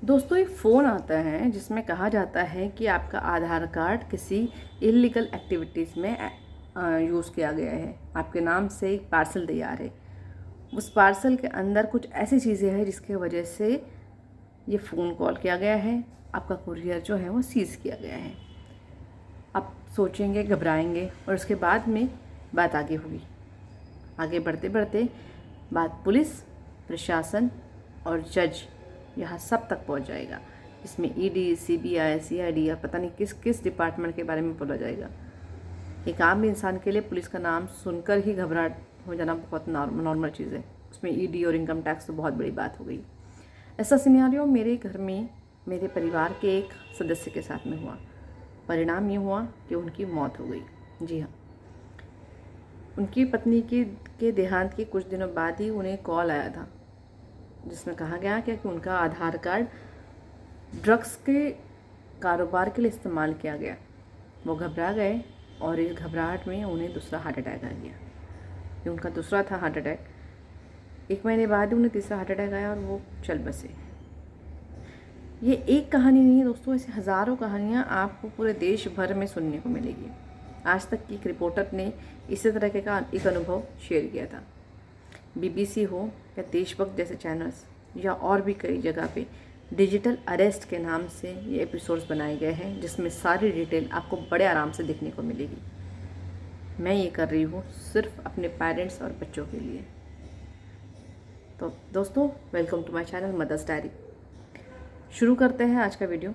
दोस्तों एक फ़ोन आता है जिसमें कहा जाता है कि आपका आधार कार्ड किसी इल्लीगल एक्टिविटीज़ में यूज़ किया गया है। आपके नाम से एक पार्सल तैयार है। उस पार्सल के अंदर कुछ ऐसी चीज़ें हैं जिसकी वजह से ये फ़ोन कॉल किया गया है, आपका कुरियर जो है वो सीज़ किया गया है। आप सोचेंगे, घबराएंगे और उसके बाद में बात आगे होगी। आगे बढ़ते बढ़ते बात पुलिस, प्रशासन और जज यहाँ सब तक पहुँच जाएगा, जिसमें ईडी, सीबीआई, सीआईडी या पता नहीं किस किस डिपार्टमेंट के बारे में बोला जाएगा। एक आम इंसान के लिए पुलिस का नाम सुनकर ही घबराहट हो जाना बहुत नॉर्मल चीज़ है। उसमें ईडी और इनकम टैक्स तो बहुत बड़ी बात हो गई। ऐसा सिनेरियो मेरे घर में मेरे परिवार के एक सदस्य के साथ में हुआ। परिणाम ये हुआ कि उनकी मौत हो गई। जी हाँ, उनकी पत्नी के देहांत के कुछ दिनों बाद ही उन्हें कॉल आया था, जिसमें कहा गया कि उनका आधार कार्ड ड्रग्स के कारोबार के लिए इस्तेमाल किया गया। वो घबरा गए और इस घबराहट में उन्हें दूसरा हार्ट अटैक आ गया। ये उनका दूसरा था हार्ट अटैक। 1 महीने बाद उन्हें तीसरा हार्ट अटैक आया और वो चल बसे। ये एक कहानी नहीं है दोस्तों, ऐसे हज़ारों कहानियाँ आपको पूरे देश भर में सुनने को मिलेगी। आज तक की एक रिपोर्टर ने इसी तरह का एक अनुभव शेयर किया था। बीबीसी हो या देशभक्त जैसे चैनल्स या और भी कई जगह पे डिजिटल अरेस्ट के नाम से ये एपिसोड्स बनाए गए हैं, जिसमें सारी डिटेल आपको बड़े आराम से देखने को मिलेगी। मैं ये कर रही हूँ सिर्फ अपने पेरेंट्स और बच्चों के लिए। तो दोस्तों, welcome to my channel mother's diary. शुरू करते हैं आज का वीडियो।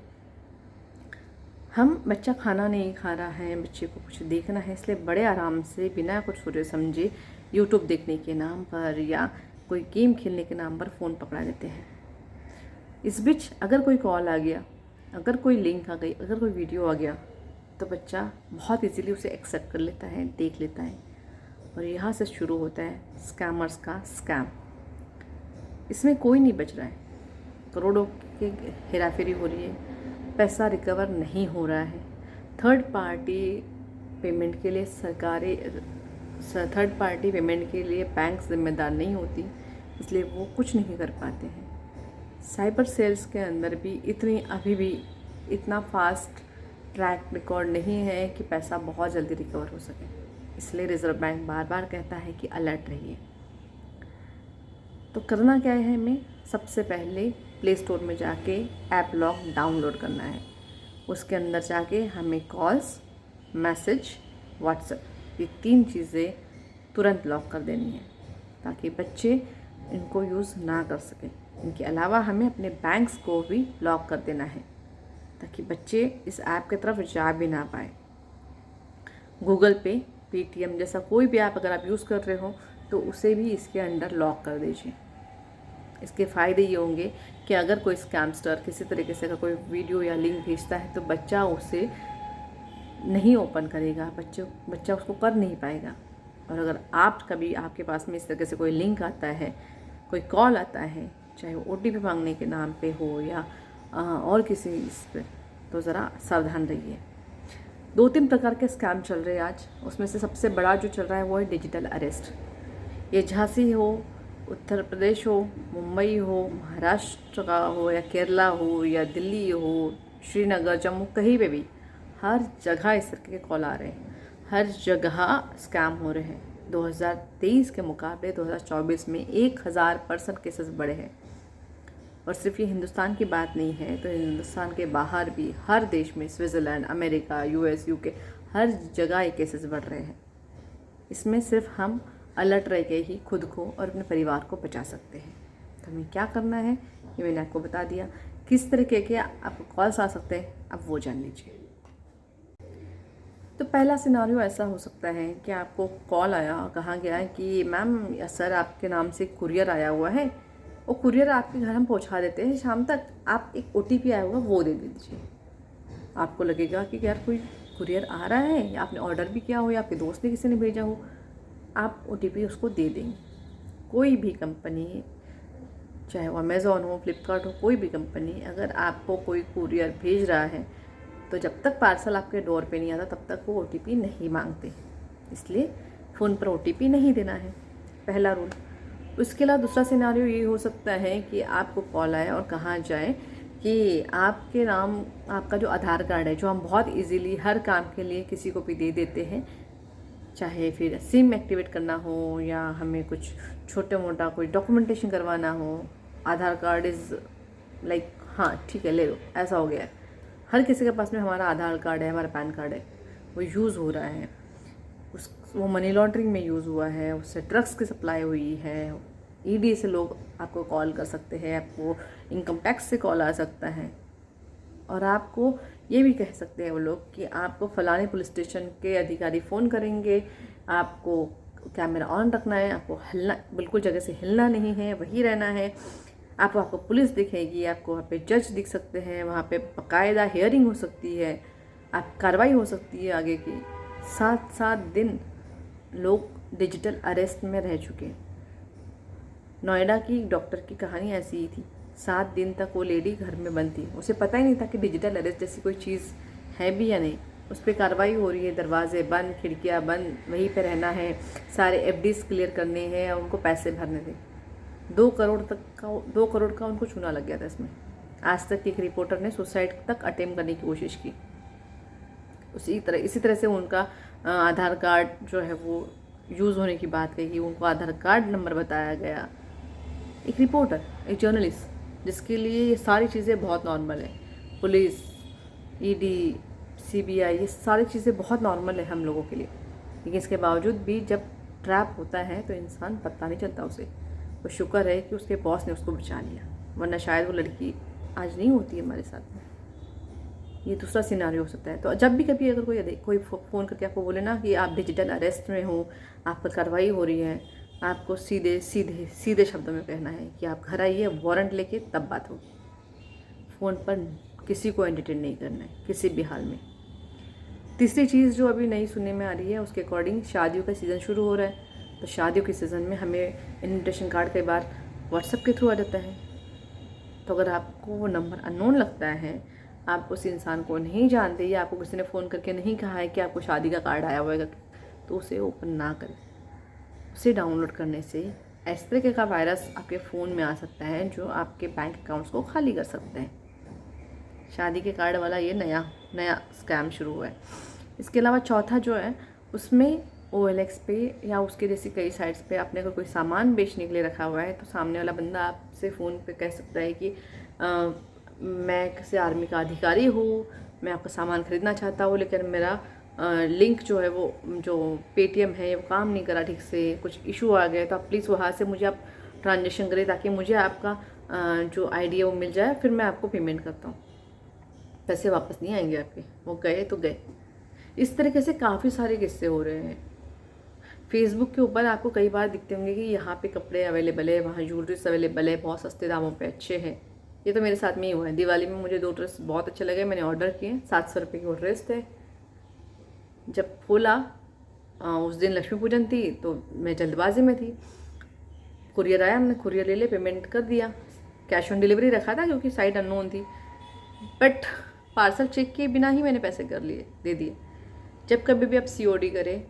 बच्चा खाना नहीं खा रहा है, बच्चे को कुछ देखना है, इसलिए बड़े आराम से बिना कुछ सोचे समझे यूट्यूब देखने के नाम पर या कोई गेम खेलने के नाम पर फ़ोन पकड़ा देते हैं। इस बीच अगर कोई कॉल आ गया, अगर कोई लिंक आ गई, अगर कोई वीडियो आ गया, तो बच्चा बहुत इजीली उसे एक्सेप्ट कर लेता है, देख लेता है और यहाँ से शुरू होता है स्कैमर्स का स्कैम। इसमें कोई नहीं बच रहा है। करोड़ों की हेराफेरी हो रही है, पैसा रिकवर नहीं हो रहा है। थर्ड पार्टी पेमेंट के लिए बैंक जिम्मेदार नहीं होती, इसलिए वो कुछ नहीं कर पाते हैं। साइबर सेल्स के अंदर भी अभी भी इतना फास्ट ट्रैक रिकॉर्ड नहीं है कि पैसा बहुत जल्दी रिकवर हो सके। इसलिए रिजर्व बैंक बार बार कहता है कि अलर्ट रहिए। तो करना क्या है, हमें सबसे पहले प्ले स्टोर में जाके ऐप लॉक डाउनलोड करना है। उसके अंदर जाके हमें कॉल्स, मैसेज, व्हाट्सएप ये 3 चीज़ें तुरंत लॉक कर देनी है, ताकि बच्चे इनको यूज़ ना कर सकें। इनके अलावा हमें अपने बैंक्स को भी लॉक कर देना है, ताकि बच्चे इस ऐप की तरफ जा भी ना पाए। गूगल पे, पेटीएम जैसा कोई भी ऐप अगर आप यूज़ कर रहे हो तो उसे भी इसके अंडर लॉक कर दीजिए। इसके फ़ायदे ये होंगे कि अगर कोई स्कैमस्टर किसी तरीके से अगर कोई वीडियो या लिंक भेजता है तो बच्चा उसे नहीं ओपन करेगा, बच्चा उसको कर नहीं पाएगा। और अगर आपके पास में इस तरीके से कोई लिंक आता है, कोई कॉल आता है, चाहे वो OTP मांगने के नाम पे हो या और किसी इस पे, तो ज़रा सावधान रहिए। 2-3 प्रकार के स्कैम चल रहे हैं आज। उसमें से सबसे बड़ा जो चल रहा है वो है डिजिटल अरेस्ट। ये झांसी हो, उत्तर प्रदेश हो, मुंबई हो, महाराष्ट्र का हो या केरला हो या दिल्ली हो, श्रीनगर, जम्मू, कहीं पे भी हर जगह इस तरह के कॉल आ रहे हैं। हर जगह स्कैम हो रहे हैं। 2023 के मुकाबले 2024 में 1000% केसेस बढ़े हैं। और सिर्फ ये हिंदुस्तान की बात नहीं है, तो हिंदुस्तान के बाहर भी हर देश में, स्विट्ज़रलैंड, अमेरिका, US, UK, हर जगह ये केसेस बढ़ रहे हैं। इसमें सिर्फ हम अलर्ट रह के ही खुद को और अपने परिवार को बचा सकते हैं। तो हमें क्या करना है ये मैंने आपको बता दिया। किस तरीके के आपको कॉल्स आ सकते हैं अब वो जान लीजिए। तो पहला सिनारियो ऐसा हो सकता है कि आपको कॉल आया, कहा गया है कि मैम या सर आपके नाम से कुरियर आया हुआ है, वो कुरियर आपके घर हम पहुंचा देते हैं शाम तक, आप एक OTP आया होगा वो दे दीजिए। आपको लगेगा कि यार कोई कुरियर आ रहा है, या आपने ऑर्डर भी किया हो या आपके दोस्त ने किसी ने भेजा हो, आप OTP उसको दे देंगे। कोई भी कंपनी, चाहे वो अमेज़ॉन हो, फ्लिपकार्ट हो, कोई भी कंपनी अगर आपको कोई कुरियर भेज रहा है तो जब तक पार्सल आपके डोर पे नहीं आता तब तक वो OTP नहीं मांगते। इसलिए फ़ोन पर OTP नहीं देना है, पहला रूल। उसके अलावा दूसरा सिनारियो ये हो सकता है कि आपको कॉल आए और कहा जाए कि आपके नाम आपका जो आधार कार्ड है, जो हम बहुत इजीली हर काम के लिए किसी को भी दे देते हैं, चाहे फिर सिम एक्टिवेट करना हो या हमें कुछ छोटा मोटा कोई डॉक्यूमेंटेशन करवाना हो, आधार कार्ड इज़ लाइक हाँ ठीक है ले लो, ऐसा हो गया है। हर किसी के पास में हमारा आधार कार्ड है, हमारा पैन कार्ड है, वो यूज़ हो रहा है, वो मनी लॉन्ड्रिंग में यूज़ हुआ है, उससे ड्रग्स की सप्लाई हुई है, ईडी से लोग आपको कॉल कर सकते हैं, आपको इनकम टैक्स से कॉल आ सकता है, और आपको ये भी कह सकते हैं वो लोग कि आपको फलाने पुलिस स्टेशन के अधिकारी फ़ोन करेंगे, आपको कैमरा ऑन रखना है, आपको हिलना, बिल्कुल जगह से हिलना नहीं है, वहीं रहना है। आपको पुलिस दिखेगी, आपको वहाँ पे जज दिख सकते हैं, वहाँ पे बाकायदा हियरिंग हो सकती है, आप कार्रवाई हो सकती है आगे की। 7-7 दिन लोग डिजिटल अरेस्ट में रह चुके हैं। नोएडा की डॉक्टर की कहानी ऐसी ही थी। 7 दिन तक वो लेडी घर में बंद थी, उसे पता ही नहीं था कि डिजिटल अरेस्ट जैसी कोई चीज़ है भी या नहीं। उस पर कार्रवाई हो रही है, दरवाजे बंद, खिड़कियाँ बंद, वहीं पे रहना है, सारे एफडीज क्लियर करने हैं और उनको पैसे भरने थे। 2 करोड़ का उनको चूना लग गया था इसमें। आज तक एक रिपोर्टर ने सुसाइड तक अटेम्प्ट करने की कोशिश की। इसी तरह से उनका आधार कार्ड जो है वो यूज़ होने की बात कही, उनको आधार कार्ड नंबर बताया गया। एक रिपोर्टर, एक जर्नलिस्ट, जिसके लिए ये सारी चीज़ें बहुत नॉर्मल है, पुलिस, ईडी, सीबीआई, ये सारी चीज़ें बहुत नॉर्मल है हम लोगों के लिए, लेकिन इसके बावजूद भी जब ट्रैप होता है तो इंसान पता नहीं चलता उसे। तो शुक्र है कि उसके बॉस ने उसको बचा लिया, वरना शायद वो लड़की आज नहीं होती हमारे साथ में। ये दूसरा सिनारियो हो सकता है। तो जब भी कभी अगर कोई फ़ोन करके आपको बोले ना कि आप डिजिटल अरेस्ट में हो, आप पर कार्रवाई हो रही है, आपको सीधे शब्दों में कहना है कि आप घर आइए, वारंट लेके तब बात होगी। फ़ोन पर किसी को एंटरटेन नहीं करना है किसी भी हाल में। तीसरी चीज़ जो अभी नई सुनने में आ रही है, उसके अकॉर्डिंग शादियों का सीज़न शुरू हो रहा है, तो शादियों के सीज़न में हमें इन्विटेशन कार्ड कई बार व्हाट्सएप के थ्रू आ जाता है। तो अगर आपको वो नंबर अननोन लगता है, आप उस इंसान को नहीं जानते या आपको किसी ने फ़ोन करके नहीं कहा है कि आपको शादी का कार्ड आया हुआ है, तो उसे ओपन ना करें। उसे डाउनलोड करने से इस तरह का वायरस आपके फ़ोन में आ सकता है जो आपके बैंक अकाउंट्स को खाली कर सकते हैं। शादी के कार्ड वाला ये नया स्कैम शुरू हुआ है। इसके अलावा चौथा जो है, उसमें OLX पे या उसके जैसी कई साइट्स पे आपने अगर कोई सामान बेचने के लिए रखा हुआ है, तो सामने वाला बंदा आपसे फ़ोन पे कह सकता है कि मैं किसी आर्मी का अधिकारी हूँ, मैं आपका सामान ख़रीदना चाहता हूँ, लेकिन मेरा लिंक जो है वो जो पेटीएम है वो काम नहीं करा ठीक से, कुछ इशू आ गया, तो आप प्लीज़ वहाँ से मुझे आप ट्रांजेक्शन करें ताकि मुझे आपका जो आईडी है वो मिल जाए, फिर मैं आपको पेमेंट करता हूँ। पैसे वापस नहीं आएंगे आपके, वो गए तो गए। इस तरीके से काफ़ी सारे किस्से हो रहे हैं। फेसबुक के ऊपर आपको कई बार दिखते होंगे कि यहाँ पे कपड़े अवेलेबल है, वहाँ ज्वेलरीज अवेलेबल है, बहुत सस्ते दामों पे अच्छे हैं। ये तो मेरे साथ में ही हुआ है। दिवाली में मुझे 2 ड्रेस बहुत अच्छे लगे, मैंने ऑर्डर किए। 700 रुपये के वो ड्रेस थे। जब खोला उस दिन लक्ष्मी पूजन थी, तो मैं जल्दबाजी में थी, कुरियर आया, हमने कुरियर ले लिया, पेमेंट कर दिया। कैश ऑन डिलीवरी रखा था क्योंकि साइट अननोन थी, बट पार्सल चेक किए बिना ही मैंने पैसे दे दिए। जब कभी भी आप COD करें,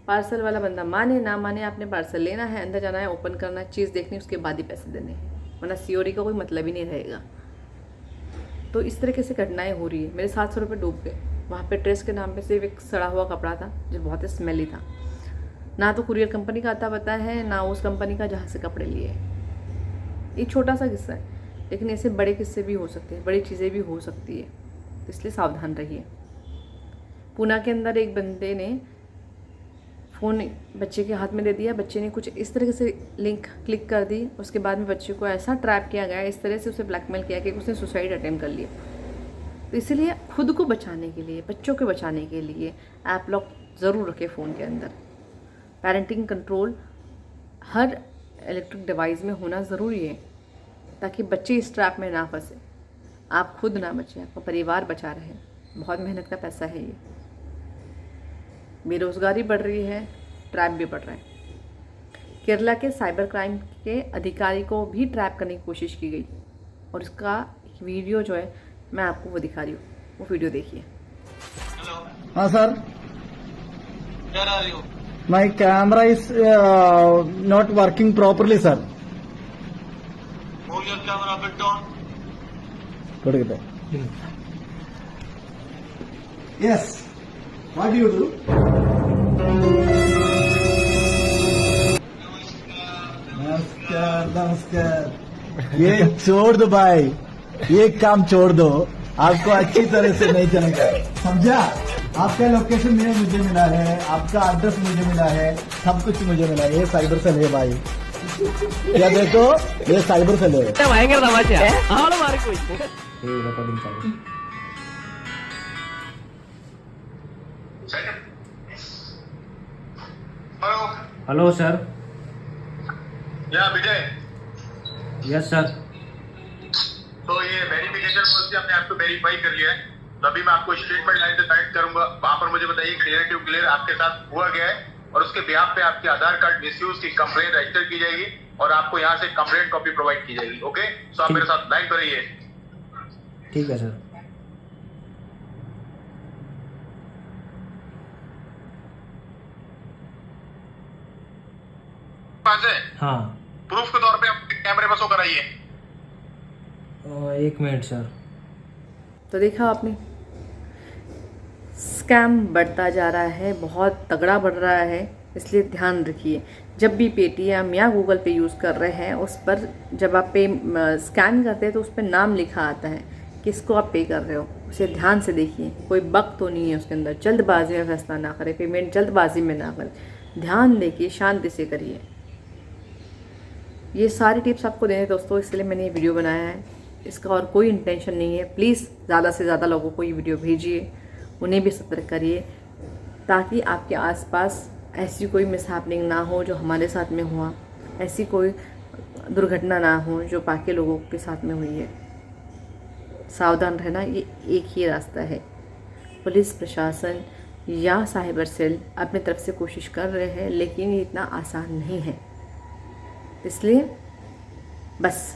पार्सल वाला बंदा माने ना माने, आपने पार्सल लेना है, अंदर जाना है, ओपन करना है, चीज़ देखनी, उसके बाद ही पैसे देने हैं, वरना COD का कोई मतलब ही नहीं रहेगा। तो इस तरीके से घटनाएं हो रही है। मेरे 700 रुपये डूब गए। वहाँ पे ड्रेस के नाम पे सिर्फ एक सड़ा हुआ कपड़ा था जो बहुत ही स्मेली था। ना तो कुरियर कंपनी का आता पता है, ना उस कंपनी का जहाँ से कपड़े लिए। ये छोटा सा किस्सा है, लेकिन ऐसे बड़े किस्से भी हो सकते हैं, बड़ी चीज़ें भी हो सकती है, तो इसलिए सावधान रहिए। पूना के अंदर एक बंदे ने फ़ोन बच्चे के हाथ में दे दिया, बच्चे ने कुछ इस तरह से लिंक क्लिक कर दी, उसके बाद में बच्चे को ऐसा ट्रैप किया गया, इस तरह से उसे ब्लैकमेल किया कि उसने सुसाइड अटेम्प्ट कर लिया। तो इसीलिए खुद को बचाने के लिए, बच्चों को बचाने के लिए ऐप लॉक ज़रूर रखें फ़ोन के अंदर। पेरेंटिंग कंट्रोल हर इलेक्ट्रिक डिवाइस में होना ज़रूरी है ताकि बच्चे इस ट्रैप में ना फंसे, आप खुद ना बचें, आपका परिवार बचा रहे। बहुत मेहनत का पैसा है ये। बेरोज़गारी बढ़ रही है, ट्रैप भी बढ़ रहा है। केरला के साइबर क्राइम के अधिकारी को भी ट्रैप करने की कोशिश की गई, और इसका एक वीडियो जो है मैं आपको वो दिखा रही हूँ, वो वीडियो देखिए। हाँ sir, Where are you? my camera is not working properly, sir. Move your camera a bit down. കൊടുക്കട്ടെ. Yes. What do you do? नमस्कार. ये छोड़ दो भाई, ये काम छोड़ दो, आपको अच्छी तरह से नहीं चलेगा, समझा? आपका लोकेशन मुझे मिला है, आपका एड्रेस मुझे मिला है, सब कुछ मुझे मिला है. ये साइबर सेल है भाई. क्या देखो, ये साइबर सेल है. ഭയങ്കര തമാശയാ ആള് മാറിപ്പോയി हेलो. Hello sir. या विजय. Yes sir. तो ये वेरिफिकेशन पॉलिसी आपने आपको वेरीफाई कर लिया है. तो अभी मैं आपको स्टेटमेंट लाइन से कनेक्ट करूंगा. वहां पर मुझे बताइए क्लियर टू क्लियर आपके साथ हुआ गया है और उसके बिहाफ पे आपके आधार कार्ड मिसयूज की कंप्लेंट रजिस्टर की जाएगी और आपको यहाँ से कंप्लेंट कॉपी प्रोवाइड की जाएगी. ओके, सो आप मेरे साथ लाइन पर रहिए. ठीक है सर. हाँ. प्रूफ के तौर पे आप कैमरे पर शो कराइए. एक मिनट सर. तो देखा आपने, स्कैम बढ़ता जा रहा है, बहुत तगड़ा बढ़ रहा है. इसलिए ध्यान रखिए, जब भी पेटीएम या गूगल पे यूज़ कर रहे हैं उस पर जब आप पे स्कैन करते हैं तो उस पर नाम लिखा आता है किसको आप पे कर रहे हो. उसे ध्यान से देखिए, कोई बग तो नहीं है उसके अंदर. जल्दबाजी में फैसला ना करें, पेमेंट जल्दबाजी में ना करें. ध्यान देखिए, शांति से करिए. ये सारी टिप्स आपको देने दोस्तों, इसलिए मैंने ये वीडियो बनाया है. इसका और कोई इंटेंशन नहीं है. प्लीज़ ज़्यादा से ज़्यादा लोगों को ये वीडियो भेजिए, उन्हें भी सतर्क करिए, ताकि आपके आसपास ऐसी कोई मिसहैपनिंग ना हो जो हमारे साथ में हुआ, ऐसी कोई दुर्घटना ना हो जो बाकी लोगों के साथ में हुई है. सावधान रहना, ये एक ही रास्ता है. पुलिस प्रशासन या साइबर सेल अपनी तरफ से कोशिश कर रहे हैं, लेकिन ये इतना आसान नहीं है. इसलिए बस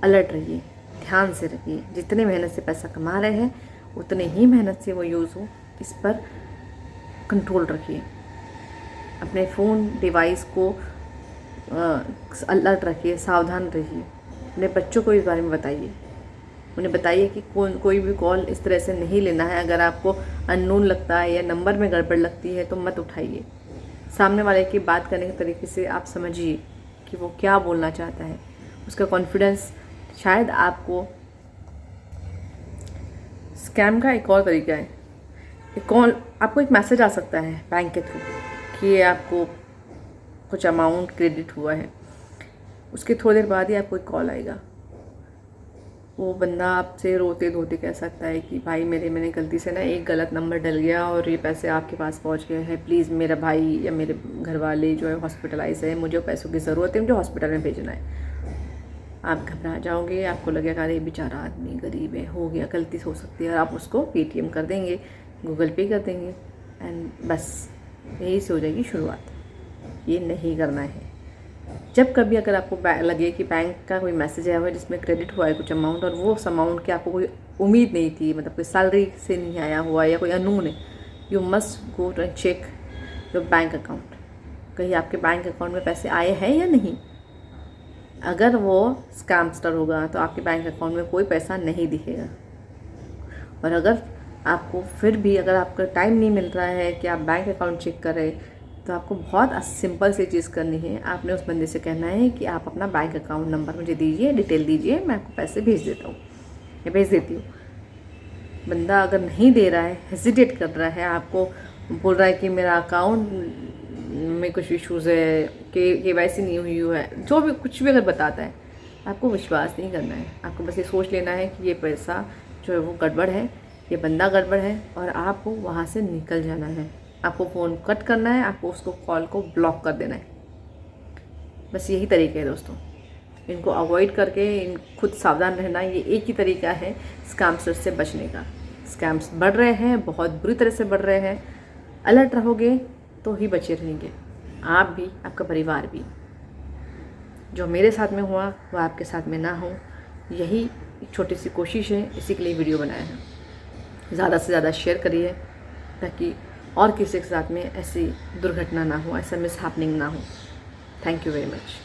अलर्ट रहिए, ध्यान से रहिए. जितने मेहनत से पैसा कमा रहे हैं उतने ही मेहनत से वो यूज़ हो, इस पर कंट्रोल रखिए. अपने फ़ोन डिवाइस को अलर्ट रखिए, सावधान रहिए. अपने बच्चों को इस बारे में बताइए, उन्हें बताइए कि कोई भी कॉल इस तरह से नहीं लेना है. अगर आपको अननोन लगता है या नंबर में गड़बड़ लगती है तो मत उठाइए. सामने वाले की बात करने के तरीके से आप समझिए कि वो क्या बोलना चाहता है. उसका कॉन्फिडेंस शायद आपको. स्कैम का एक और तरीका है, आपको एक मैसेज आ सकता है बैंक के थ्रू कि आपको कुछ अमाउंट क्रेडिट हुआ है. उसके थोड़ी देर बाद ही आपको एक कॉल आएगा. वो बंदा आपसे रोते धोते कह सकता है कि भाई मैंने गलती से ना एक गलत नंबर डल गया और ये पैसे आपके पास पहुंच गए हैं. प्लीज़ मेरा भाई या मेरे घर वाले जो है हॉस्पिटलाइज है, मुझे पैसों की ज़रूरत है, मुझे हॉस्पिटल में भेजना है. आप घबरा जाओगे, आपको लगेगा अरे बेचारा आदमी गरीब है, हो गया, गलती हो सकती है. आप उसको पेटीएम कर देंगे, गूगल पे कर देंगे एंड बस यही से हो जाएगी शुरुआत. ये नहीं करना है. जब कभी अगर आपको लगे कि बैंक का कोई मैसेज आया हुआ है जिसमें क्रेडिट हुआ है कुछ अमाउंट और वो उस अमाउंट की आपको कोई उम्मीद नहीं थी, मतलब कोई सैलरी से नहीं आया हुआ या कोई अननोन है, you must go and check your bank account. कहीं आपके बैंक अकाउंट में पैसे आए हैं या नहीं. अगर वो स्कैमस्टर होगा तो आपके बैंक अकाउंट में कोई पैसा नहीं दिखेगा. और अगर आपको फिर भी अगर आपका टाइम नहीं मिल रहा है कि आप बैंक अकाउंट चेक करें, तो आपको बहुत सिंपल सी चीज़ करनी है. आपने उस बंदे से कहना है कि आप अपना बैंक अकाउंट नंबर मुझे दीजिए, डिटेल दीजिए, मैं आपको पैसे भेज देता हूँ या भेज देती हूँ. बंदा अगर नहीं दे रहा है, हेजिटेट कर रहा है, आपको बोल रहा है कि मेरा अकाउंट में कुछ इश्यूज़ है, KYC नहीं हुई है, जो भी कुछ भी अगर बताता है, आपको विश्वास नहीं करना है. आपको बस ये सोच लेना है कि ये पैसा जो है वो गड़बड़ है, ये बंदा गड़बड़ है और आपको वहाँ से निकल जाना है. आपको फ़ोन कट करना है, आपको उसको कॉल को ब्लॉक कर देना है. बस यही तरीका है दोस्तों. इनको अवॉइड करके खुद सावधान रहना, ये एक ही तरीका है स्कैमस्टर से बचने का. स्कैम्स बढ़ रहे हैं, बहुत बुरी तरह से बढ़ रहे हैं. अलर्ट रहोगे तो ही बचे रहेंगे, आप भी, आपका परिवार भी. जो मेरे साथ में हुआ वह आपके साथ में ना हो, यही एक छोटी सी कोशिश है. इसी के लिए वीडियो बनाया है. ज़्यादा से ज़्यादा शेयर करिए ताकि और किसी के साथ में ऐसी दुर्घटना ना हो, ऐसा मिसहैपनिंग ना हो. Thank you very much.